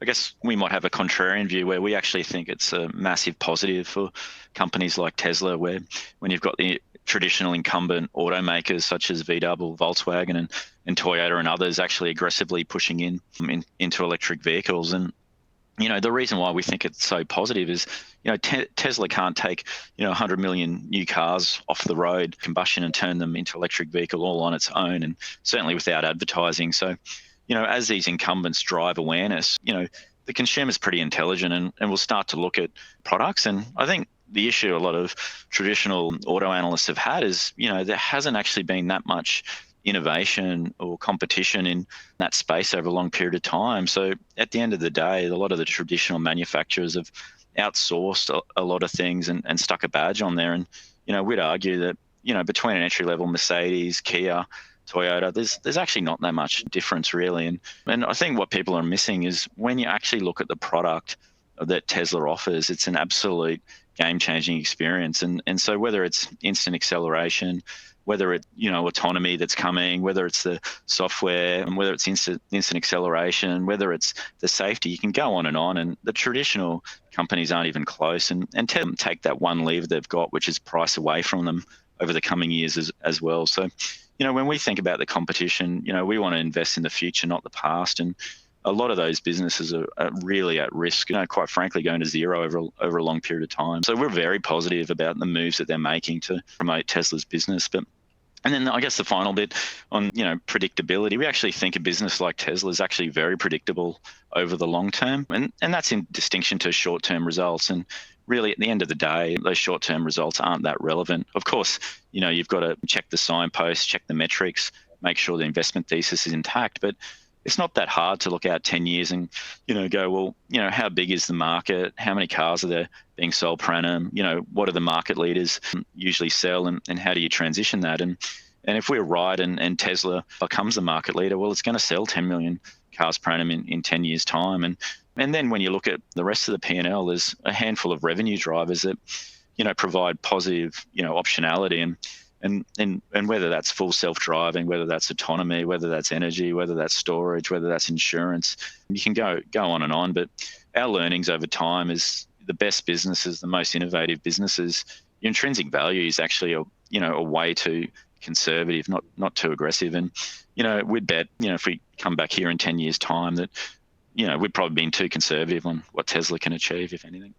I guess we might have a contrarian view where we actually think it's a massive positive for companies like Tesla, where when you've got the traditional incumbent automakers such as VW, Volkswagen, and Toyota and others actually aggressively pushing into electric vehicles. And the reason why we think it's so positive is, Tesla can't take, 100 million new cars off the road, combustion, and turn them into electric vehicle all on its own, and certainly without advertising. So, as these incumbents drive awareness, the consumer's pretty intelligent and will start to look at products. And I think the issue a lot of traditional auto analysts have had is, there hasn't actually been that much innovation or competition in that space over a long period of time. So at the end of the day, a lot of the traditional manufacturers have outsourced a lot of things and stuck a badge on there. And, we'd argue that, between an entry-level Mercedes, Kia, Toyota, there's actually not that much difference really. And I think what people are missing is when you actually look at the product that Tesla offers, it's an absolute game-changing experience. And so whether it's instant acceleration, whether it's autonomy that's coming, whether it's the software, and whether it's instant acceleration, whether it's the safety, you can go on. And the traditional companies aren't even close. And Tesla take that one lever they've got, which is price, away from them over the coming years as well. So, when we think about the competition, we want to invest in the future, not the past. And a lot of those businesses are really at risk, quite frankly, going to zero over a long period of time. So we're very positive about the moves that they're making to promote Tesla's business. And then I guess the final bit on, predictability, we actually think a business like Tesla is actually very predictable over the long term. And that's in distinction to short-term results. And really, at the end of the day, those short-term results aren't that relevant. Of course, you've got to check the signposts, check the metrics, make sure the investment thesis is intact. But it's not that hard to look out 10 years and, go, well, how big is the market? How many cars are there being sold per annum? What do the market leaders usually sell, and how do you transition that? And if we're right and Tesla becomes the market leader, well, it's going to sell 10 million cars per annum in 10 years' time. And then when you look at the rest of the P&L, there's a handful of revenue drivers that, provide positive, optionality. And whether that's full self-driving, whether that's autonomy, whether that's energy, whether that's storage, whether that's insurance, you can go on and on. But our learnings over time is the best businesses, the most innovative businesses, your intrinsic value is actually a way too conservative, not too aggressive. And we'd bet if we come back here in 10 years' time that we've probably been too conservative on what Tesla can achieve, if anything.